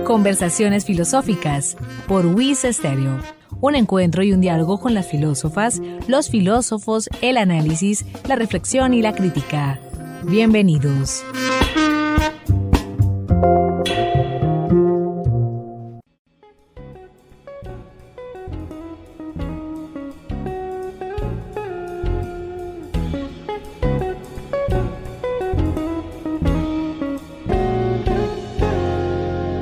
Conversaciones filosóficas por WIS Estéreo. Un encuentro y un diálogo con las filósofas, los filósofos, el análisis, la reflexión y la crítica. Bienvenidos.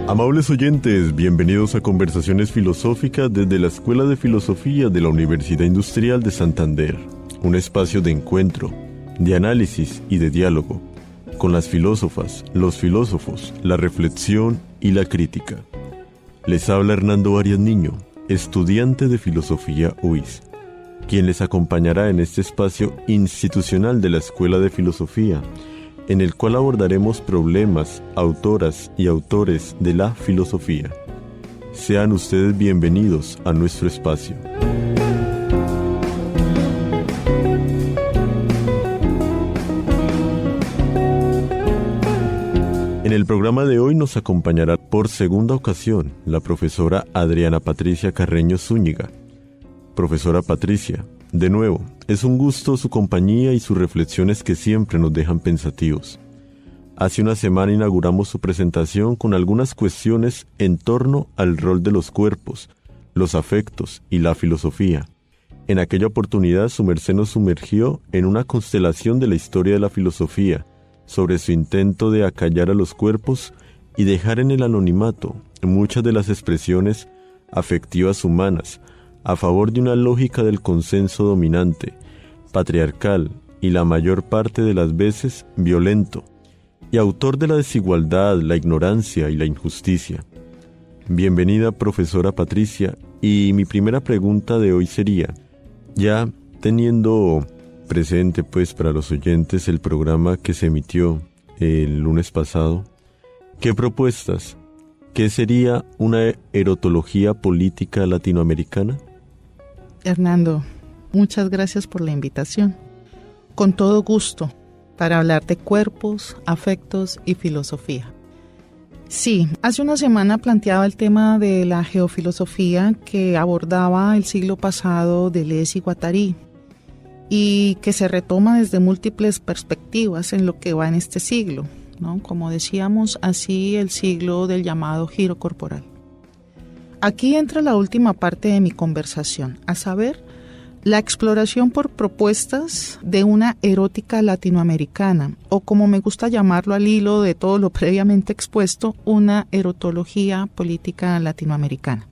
Amables oyentes, bienvenidos a Conversaciones Filosóficas desde la Escuela de Filosofía de la Universidad Industrial de Santander, un espacio de encuentro, de análisis y de diálogo, con las filósofas, los filósofos, la reflexión y la crítica. Les habla Hernando Arias Niño, estudiante de Filosofía UIS, quien les acompañará en este espacio institucional de la Escuela de Filosofía, en el cual abordaremos problemas, autoras y autores de la filosofía. Sean ustedes bienvenidos a nuestro espacio. En el programa de hoy nos acompañará por segunda ocasión la profesora Adriana Patricia Carreño Zúñiga. Profesora Patricia, de nuevo, es un gusto su compañía y sus reflexiones que siempre nos dejan pensativos. Hace una semana inauguramos su presentación con algunas cuestiones en torno al rol de los cuerpos, los afectos y la filosofía. En aquella oportunidad su merced nos sumergió en una constelación de la historia de la filosofía, sobre su intento de acallar a los cuerpos y dejar en el anonimato muchas de las expresiones afectivas humanas, a favor de una lógica del consenso dominante, patriarcal y la mayor parte de las veces violento, y autor de la desigualdad, la ignorancia y la injusticia. Bienvenida, profesora Patricia, y mi primera pregunta de hoy sería, ya teniendo presente pues para los oyentes el programa que se emitió el lunes pasado, ¿qué propuestas? ¿Qué sería una erotología política latinoamericana? Hernando, muchas gracias por la invitación. Con todo gusto, para hablar de cuerpos, afectos y filosofía. Sí, hace una semana planteaba el tema de la geofilosofía que abordaba el siglo pasado de Deleuze y Guattari y que se retoma desde múltiples perspectivas en lo que va en este siglo, ¿no? Como decíamos, así el siglo del llamado giro corporal. Aquí entra la última parte de mi conversación, a saber, la exploración por propuestas de una erótica latinoamericana, o como me gusta llamarlo al hilo de todo lo previamente expuesto, una erotología política latinoamericana.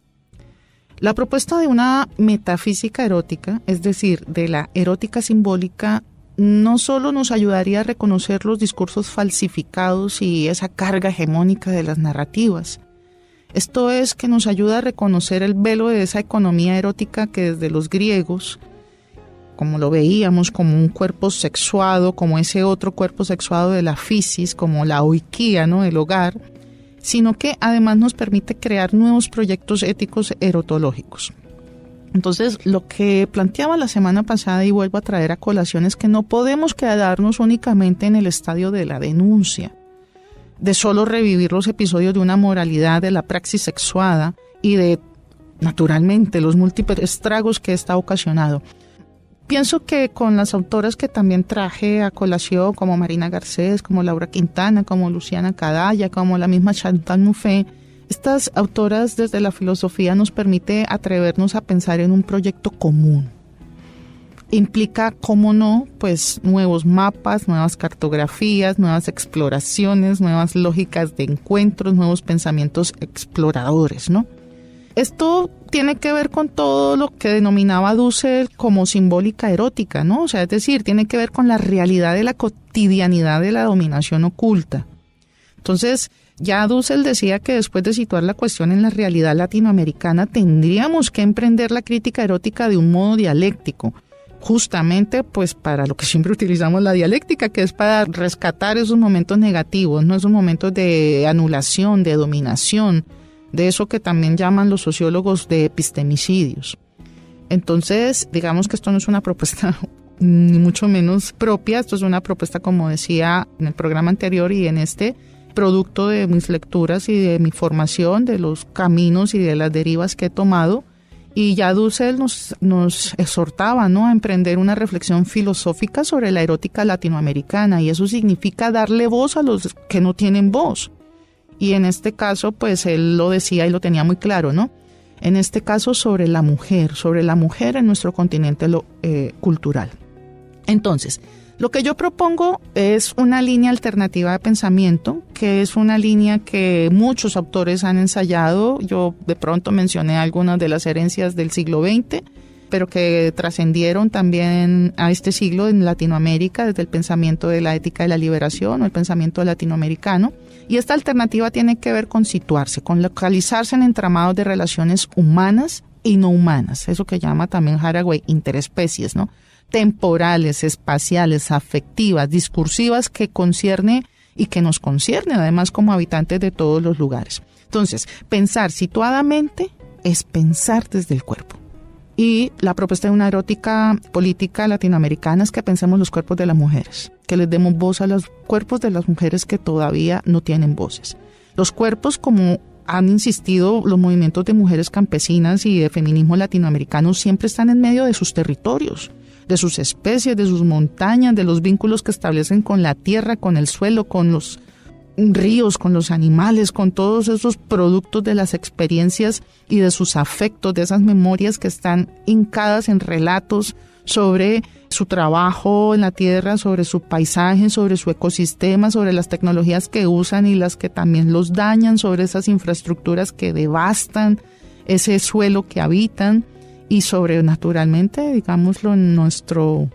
La propuesta de una metafísica erótica, es decir, de la erótica simbólica, no solo nos ayudaría a reconocer los discursos falsificados y esa carga hegemónica de las narrativas. Esto es que nos ayuda a reconocer el velo de esa economía erótica que desde los griegos, como lo veíamos, como un cuerpo sexuado, como ese otro cuerpo sexuado de la fisis, como la oikía, ¿no?, el hogar, sino que además nos permite crear nuevos proyectos éticos erotológicos. Entonces, lo que planteaba la semana pasada y vuelvo a traer a colación es que no podemos quedarnos únicamente en el estadio de la denuncia, de solo revivir los episodios de una moralidad de la praxis sexuada y de, naturalmente, los múltiples estragos que esta ha ocasionado. Pienso que con las autoras que también traje a colación, como Marina Garcés, como Laura Quintana, como Luciana Cadalla, como la misma Chantal Mouffe, estas autoras desde la filosofía nos permite atrevernos a pensar en un proyecto común. Implica, cómo no, pues nuevos mapas, nuevas cartografías, nuevas exploraciones, nuevas lógicas de encuentros, nuevos pensamientos exploradores, ¿no? Esto tiene que ver con todo lo que denominaba Dussel como simbólica erótica, ¿no? O sea, es decir, tiene que ver con la realidad de la cotidianidad de la dominación oculta. Entonces, ya Dussel decía que después de situar la cuestión en la realidad latinoamericana, tendríamos que emprender la crítica erótica de un modo dialéctico, justamente pues para lo que siempre utilizamos la dialéctica, que es para rescatar esos momentos negativos, ¿no? Esos momentos de anulación, de dominación, de eso que también llaman los sociólogos de epistemicidios. Entonces, digamos que esto no es una propuesta ni mucho menos propia. Esto es una propuesta, como decía en el programa anterior y en este, producto de mis lecturas y de mi formación, de los caminos y de las derivas que he tomado. Y ya Dussel nos exhortaba, ¿no?, a emprender una reflexión filosófica sobre la erótica latinoamericana, y eso significa darle voz a los que no tienen voz. Y en este caso, pues él lo decía y lo tenía muy claro, ¿no? En este caso sobre la mujer en nuestro continente cultural. Entonces, lo que yo propongo es una línea alternativa de pensamiento, que es una línea que muchos autores han ensayado. Yo de pronto mencioné algunas de las herencias del siglo XX, pero que trascendieron también a este siglo en Latinoamérica, desde el pensamiento de la ética de la liberación o el pensamiento latinoamericano. Y esta alternativa tiene que ver con situarse, con localizarse en entramados de relaciones humanas y no humanas, eso que llama también Haraway interespecies, ¿no?, temporales, espaciales, afectivas, discursivas, que concierne y que nos concierne además como habitantes de todos los lugares. Entonces, pensar situadamente es pensar desde el cuerpo. Y la propuesta de una erótica política latinoamericana es que pensemos los cuerpos de las mujeres, que les demos voz a los cuerpos de las mujeres que todavía no tienen voces. Los cuerpos, como han insistido los movimientos de mujeres campesinas y de feminismo latinoamericano, siempre están en medio de sus territorios, de sus especies, de sus montañas, de los vínculos que establecen con la tierra, con el suelo, con los ríos, con los animales, con todos esos productos de las experiencias y de sus afectos, de esas memorias que están hincadas en relatos sobre su trabajo en la tierra, sobre su paisaje, sobre su ecosistema, sobre las tecnologías que usan y las que también los dañan, sobre esas infraestructuras que devastan ese suelo que habitan, y sobre, naturalmente, digámoslo, en nuestra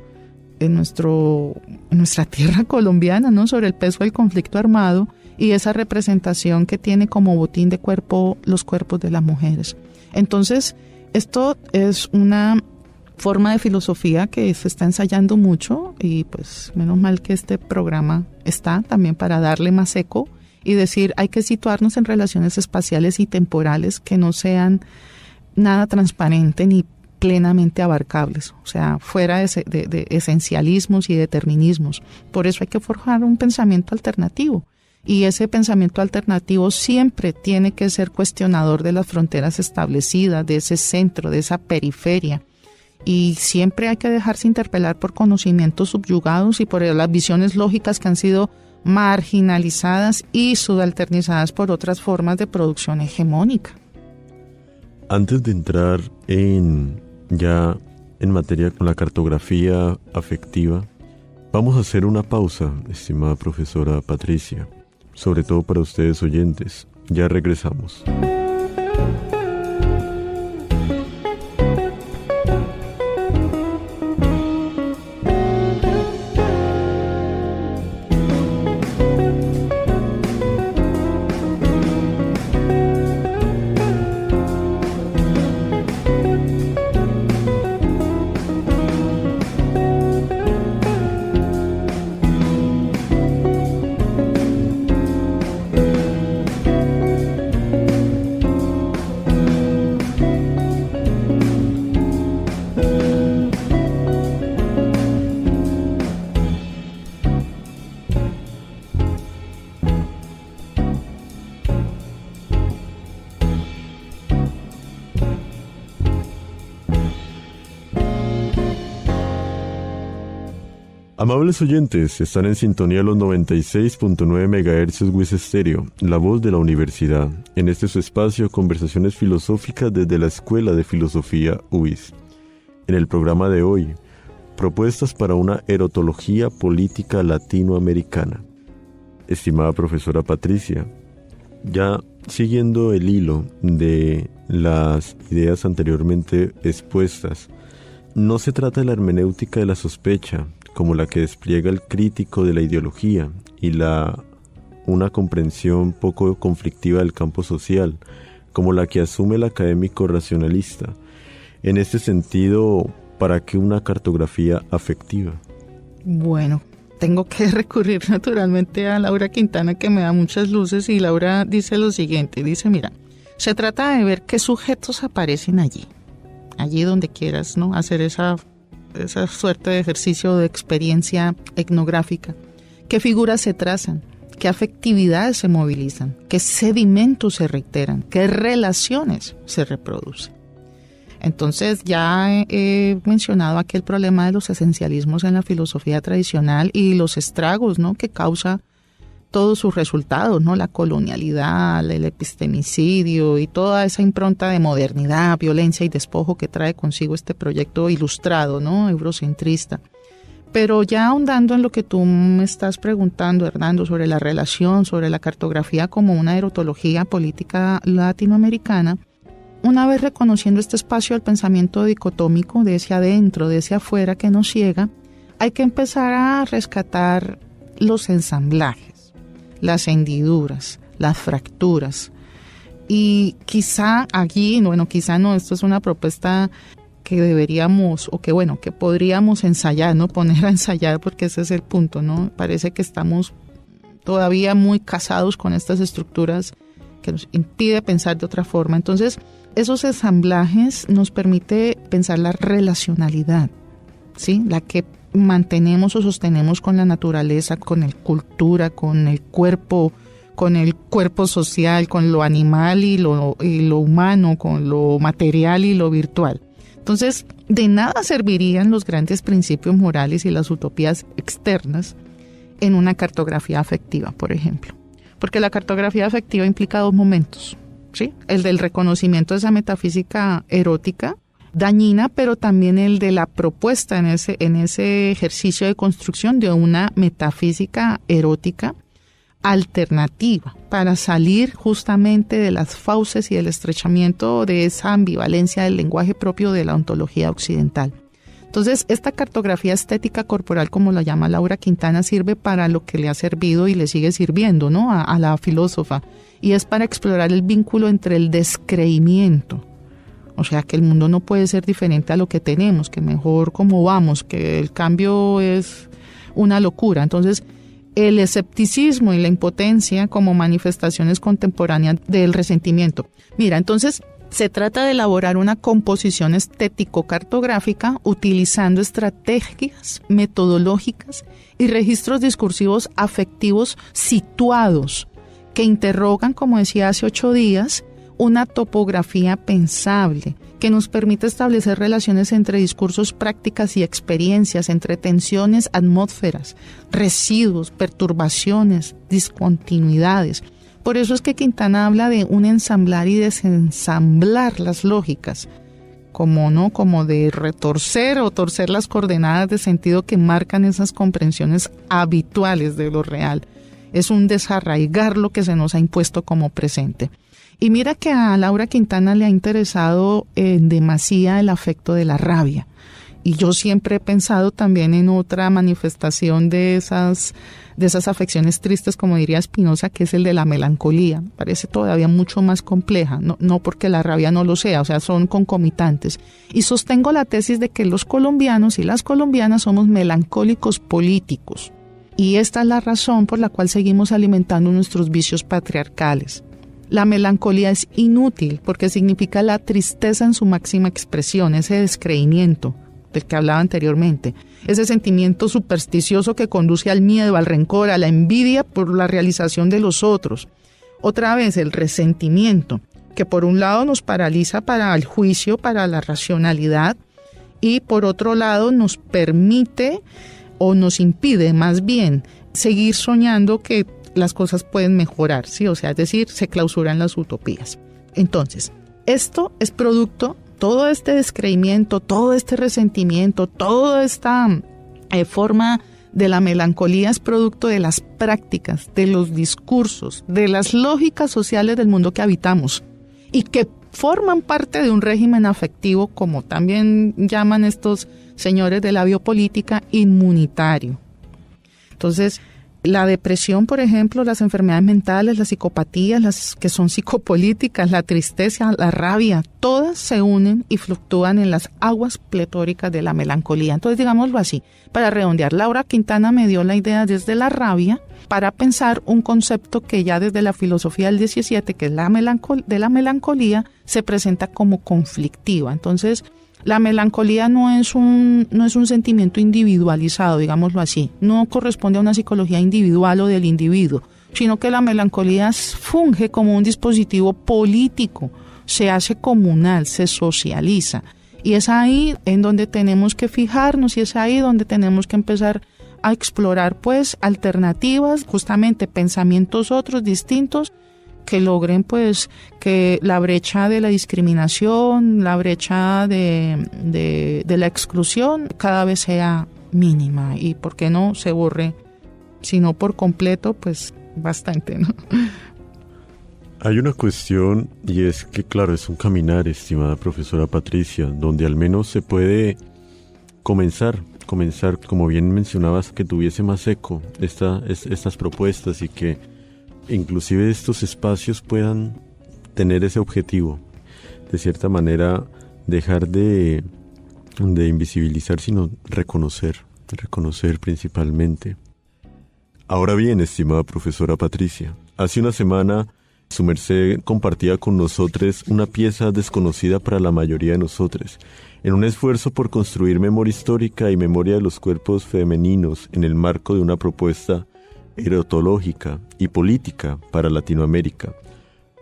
tierra colombiana, ¿no?, sobre el peso del conflicto armado y esa representación que tiene como botín de cuerpo los cuerpos de las mujeres. Entonces, esto es una forma de filosofía que se está ensayando mucho, y pues menos mal que este programa está también para darle más eco y decir, hay que situarnos en relaciones espaciales y temporales que no sean nada transparente ni plenamente abarcables, o sea, fuera de esencialismos y determinismos. Por eso hay que forjar un pensamiento alternativo, y ese pensamiento alternativo siempre tiene que ser cuestionador de las fronteras establecidas, de ese centro, de esa periferia, y siempre hay que dejarse interpelar por conocimientos subyugados y por las visiones lógicas que han sido marginalizadas y subalternizadas por otras formas de producción hegemónica. Antes de entrar en materia con la cartografía afectiva, vamos a hacer una pausa, estimada profesora Patricia, sobre todo para ustedes oyentes. Ya regresamos. Amables oyentes, están en sintonía los 96.9 MHz WIS Estéreo, la voz de la universidad. En este su espacio, conversaciones filosóficas desde la Escuela de Filosofía UIS. En el programa de hoy, propuestas para una erotología política latinoamericana. Estimada profesora Patricia, ya siguiendo el hilo de las ideas anteriormente expuestas, no se trata de la hermenéutica de la sospecha, como la que despliega el crítico de la ideología y una comprensión poco conflictiva del campo social, como la que asume el académico racionalista. En este sentido, ¿para qué una cartografía afectiva? Bueno, tengo que recurrir naturalmente a Laura Quintana, que me da muchas luces, y Laura dice lo siguiente, dice, mira, se trata de ver qué sujetos aparecen allí donde quieras, ¿no?, hacer esa esa suerte de ejercicio de experiencia etnográfica. ¿Qué figuras se trazan? ¿Qué afectividades se movilizan? ¿Qué sedimentos se reiteran? ¿Qué relaciones se reproducen? Entonces ya he mencionado aquel problema de los esencialismos en la filosofía tradicional y los estragos, ¿no?, que causa todos sus resultados, ¿no?, la colonialidad, el epistemicidio y toda esa impronta de modernidad, violencia y despojo que trae consigo este proyecto ilustrado, ¿no?, eurocentrista. Pero ya ahondando en lo que tú me estás preguntando, Hernando, sobre la relación, sobre la cartografía como una erotología política latinoamericana, una vez reconociendo este espacio del pensamiento dicotómico de ese adentro, de ese afuera que nos ciega, hay que empezar a rescatar los ensamblajes, las hendiduras, las fracturas. Y quizá allí, quizá no, esto es una propuesta que deberíamos, o que podríamos ensayar, ¿no? Poner a ensayar, porque ese es el punto, ¿no? Parece que estamos todavía muy casados con estas estructuras que nos impide pensar de otra forma. Entonces, esos ensamblajes nos permite pensar la relacionalidad, ¿sí?, la que mantenemos o sostenemos con la naturaleza, con la cultura, con el cuerpo social, con lo animal y lo humano, con lo material y lo virtual. Entonces, de nada servirían los grandes principios morales y las utopías externas en una cartografía afectiva, por ejemplo. Porque la cartografía afectiva implica dos momentos, ¿sí? El del reconocimiento de esa metafísica erótica dañina, pero también el de la propuesta en ese ejercicio de construcción de una metafísica erótica alternativa para salir justamente de las fauces y del estrechamiento de esa ambivalencia del lenguaje propio de la ontología occidental. Entonces, esta cartografía estética corporal, como la llama Laura Quintana, sirve para lo que le ha servido y le sigue sirviendo, ¿no?, a la filósofa, y es para explorar el vínculo entre el descreimiento, o sea, que el mundo no puede ser diferente a lo que tenemos, que mejor como vamos, que el cambio es una locura. Entonces, el escepticismo y la impotencia como manifestaciones contemporáneas del resentimiento. Mira, entonces se trata de elaborar una composición estético-cartográfica utilizando estrategias metodológicas y registros discursivos afectivos situados que interrogan, como decía hace 8 días, una topografía pensable que nos permite establecer relaciones entre discursos, prácticas y experiencias, entre tensiones, atmósferas, residuos, perturbaciones, discontinuidades. Por eso es que Quintana habla de un ensamblar y desensamblar las lógicas, como de retorcer o torcer las coordenadas de sentido que marcan esas comprensiones habituales de lo real. Es un desarraigar lo que se nos ha impuesto como presente. Y mira que a Laura Quintana le ha interesado en demasía el afecto de la rabia. Y yo siempre he pensado también en otra manifestación de esas afecciones tristes, como diría Spinoza, que es el de la melancolía. Parece todavía mucho más compleja, no porque la rabia no lo sea, o sea, son concomitantes. Y sostengo la tesis de que los colombianos y las colombianas somos melancólicos políticos. Y esta es la razón por la cual seguimos alimentando nuestros vicios patriarcales. La melancolía es inútil porque significa la tristeza en su máxima expresión, ese descreimiento del que hablaba anteriormente, ese sentimiento supersticioso que conduce al miedo, al rencor, a la envidia por la realización de los otros. Otra vez, el resentimiento, que por un lado nos paraliza para el juicio, para la racionalidad, y por otro lado nos permite o nos impide más bien seguir soñando que las cosas pueden mejorar, ¿sí? O sea, es decir, se clausuran las utopías. Entonces, esto es producto, todo este descreimiento, todo este resentimiento, toda esta forma de la melancolía es producto de las prácticas, de los discursos, de las lógicas sociales del mundo que habitamos y que forman parte de un régimen afectivo, como también llaman estos señores de la biopolítica, inmunitario. Entonces, la depresión, por ejemplo, las enfermedades mentales, las psicopatías, las que son psicopolíticas, la tristeza, la rabia, todas se unen y fluctúan en las aguas pletóricas de la melancolía. Entonces, digámoslo así, para redondear, Laura Quintana me dio la idea desde la rabia para pensar un concepto que ya desde la filosofía del 17, que es de la melancolía, se presenta como conflictiva. Entonces, La melancolía no es un sentimiento individualizado, digámoslo así. No corresponde a una psicología individual o del individuo, sino que la melancolía funge como un dispositivo político, se hace comunal, se socializa. Y es ahí en donde tenemos que fijarnos y es ahí donde tenemos que empezar a explorar pues alternativas, justamente pensamientos otros distintos que logren pues que la brecha de la discriminación, la brecha de la exclusión cada vez sea mínima y por qué no se borre, si no por completo, pues bastante, ¿no? Hay una cuestión y es que claro, es un caminar, estimada profesora Patricia, donde al menos se puede comenzar, como bien mencionabas, que tuviese más eco estas propuestas y que inclusive estos espacios puedan tener ese objetivo, de cierta manera dejar de invisibilizar, sino reconocer principalmente. Ahora bien, estimada profesora Patricia, hace una semana su merced compartía con nosotros una pieza desconocida para la mayoría de nosotros, en un esfuerzo por construir memoria histórica y memoria de los cuerpos femeninos en el marco de una propuesta erotológica y política para Latinoamérica.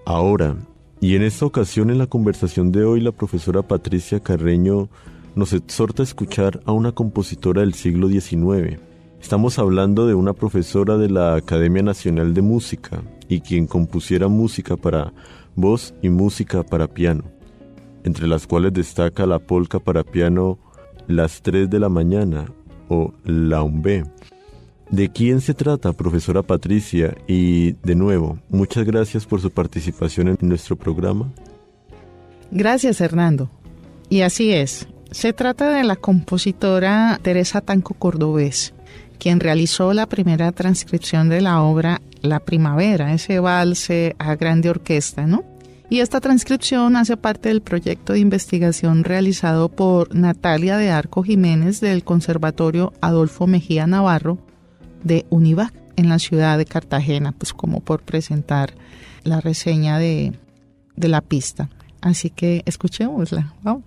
Ahora, y en esta ocasión en la conversación de hoy, la profesora Patricia Carreño nos exhorta a escuchar a una compositora del siglo XIX. Estamos hablando de una profesora de la Academia Nacional de Música y quien compusiera música para voz y música para piano, entre las cuales destaca la polca para piano Las 3 de la mañana o La Umbe. ¿De quién se trata, profesora Patricia? Y de nuevo, muchas gracias por su participación en nuestro programa. Gracias, Hernando. Y así es, se trata de la compositora Teresa Tanco Cordobés, quien realizó la primera transcripción de la obra La Primavera, ese valse a grande orquesta, ¿no? Y esta transcripción hace parte del proyecto de investigación realizado por Natalia de Arco Jiménez del Conservatorio Adolfo Mejía Navarro de Univac en la ciudad de Cartagena, pues como por presentar la reseña de la pista. Así que escuchémosla, vamos.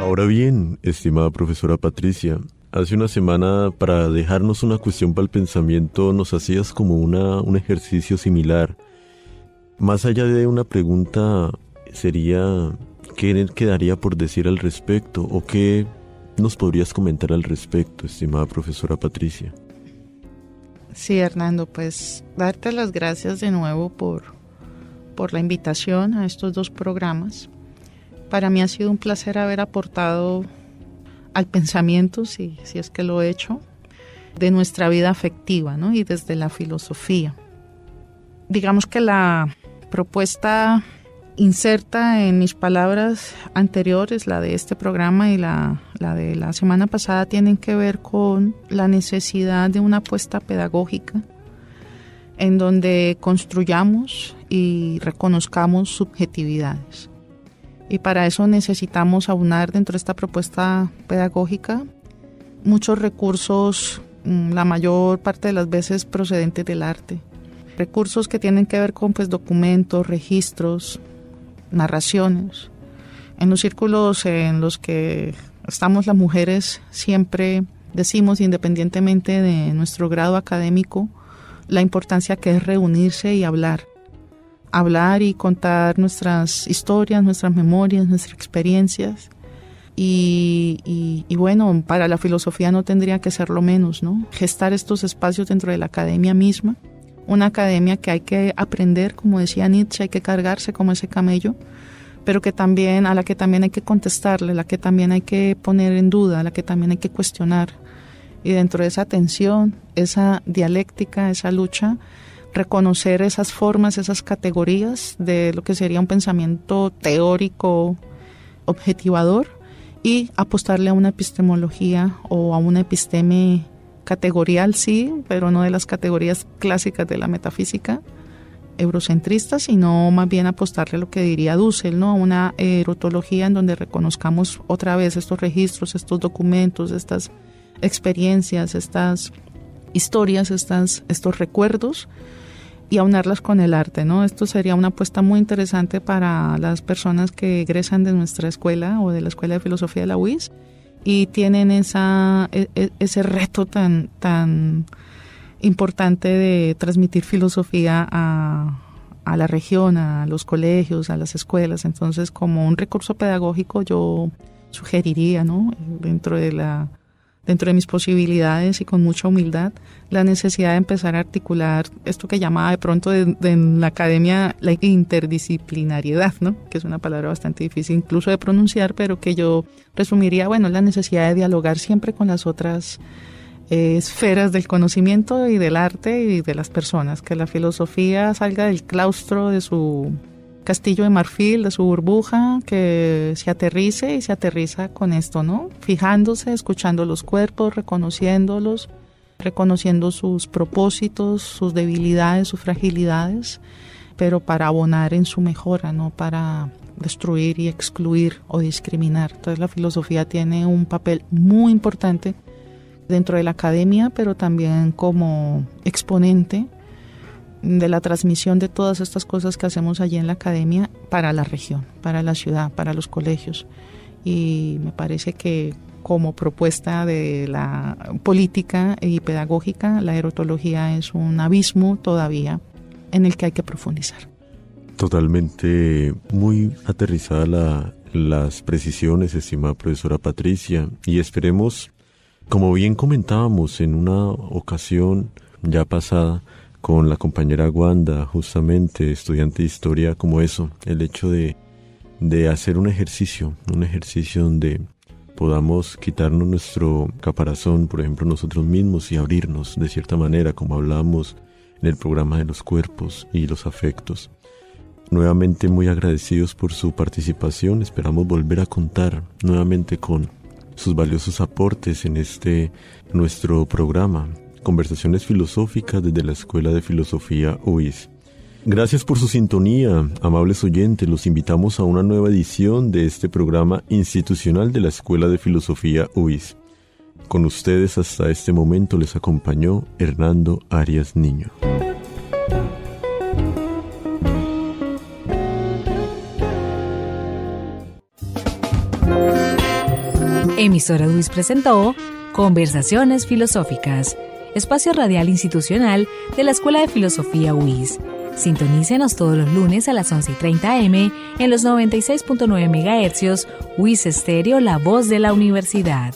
Ahora bien, estimada profesora Patricia, hace una semana, para dejarnos una cuestión para el pensamiento, nos hacías como un ejercicio similar. Más allá de una pregunta, sería, ¿qué quedaría por decir al respecto? ¿O qué nos podrías comentar al respecto, estimada profesora Patricia? Sí, Hernando, pues darte las gracias de nuevo por por la invitación a estos 2 programas. Para mí ha sido un placer haber aportado al pensamiento, si es que lo he hecho, de nuestra vida afectiva, ¿no? Y desde la filosofía. Digamos que la propuesta inserta en mis palabras anteriores, la de este programa y la de la semana pasada, tienen que ver con la necesidad de una apuesta pedagógica en donde construyamos y reconozcamos subjetividades. Y para eso necesitamos aunar dentro de esta propuesta pedagógica muchos recursos, la mayor parte de las veces procedentes del arte. Recursos que tienen que ver con documentos, registros, narraciones. En los círculos en los que estamos las mujeres siempre decimos, independientemente de nuestro grado académico, la importancia que es reunirse y hablar y contar nuestras historias, nuestras memorias, nuestras experiencias. Y bueno, para la filosofía no tendría que ser lo menos, ¿no? Gestar estos espacios dentro de la academia misma, una academia que hay que aprender, como decía Nietzsche, hay que cargarse como ese camello, pero a la que también hay que contestarle, la que también hay que poner en duda, la que también hay que cuestionar. Y dentro de esa tensión, esa dialéctica, esa lucha, reconocer esas formas, esas categorías de lo que sería un pensamiento teórico objetivador y apostarle a una epistemología o a una episteme categorial, sí, pero no de las categorías clásicas de la metafísica eurocentrista, sino más bien apostarle a lo que diría Dussel, ¿no? A una erotología en donde reconozcamos otra vez estos registros, estos documentos, estas experiencias, estas historias, estos recuerdos, y aunarlas con el arte, ¿no? Esto sería una apuesta muy interesante para las personas que egresan de nuestra escuela o de la Escuela de Filosofía de la UIS y tienen ese reto tan importante de transmitir filosofía a la región, a los colegios, a las escuelas. Entonces, como un recurso pedagógico, yo sugeriría, ¿no? Dentro de mis posibilidades y con mucha humildad, la necesidad de empezar a articular esto que llamaba de pronto en la academia la interdisciplinariedad, ¿no? Que es una palabra bastante difícil incluso de pronunciar, pero que yo resumiría, la necesidad de dialogar siempre con las otras esferas del conocimiento y del arte y de las personas, que la filosofía salga del claustro de su castillo de marfil, de su burbuja, que se aterriza con esto, ¿no? Fijándose, escuchando los cuerpos, reconociéndolos, reconociendo sus propósitos, sus debilidades, sus fragilidades, pero para abonar en su mejora, no para destruir y excluir o discriminar. Entonces la filosofía tiene un papel muy importante dentro de la academia, pero también como exponente de la transmisión de todas estas cosas que hacemos allí en la academia para la región, para la ciudad, para los colegios. Y me parece que como propuesta de la política y pedagógica, la erotología es un abismo todavía en el que hay que profundizar. Totalmente muy aterrizada las precisiones, estimada profesora Patricia, y esperemos, como bien comentábamos en una ocasión ya pasada, con la compañera Wanda, justamente estudiante de historia, como eso, el hecho de hacer un ejercicio donde podamos quitarnos nuestro caparazón, por ejemplo, nosotros mismos, y abrirnos de cierta manera, como hablábamos en el programa de los cuerpos y los afectos. Nuevamente muy agradecidos por su participación, esperamos volver a contar nuevamente con sus valiosos aportes en nuestro programa. Conversaciones filosóficas desde la Escuela de Filosofía UIS. Gracias por su sintonía, amables oyentes. Los invitamos a una nueva edición de este programa institucional de la Escuela de Filosofía UIS. Con ustedes hasta este momento les acompañó Hernando Arias Niño. Emisora UIS presentó Conversaciones Filosóficas, espacio radial institucional de la Escuela de Filosofía UIS. Sintonícenos todos los lunes a las 11:30 am en los 96.9 MHz, UIS Estéreo, la voz de la universidad.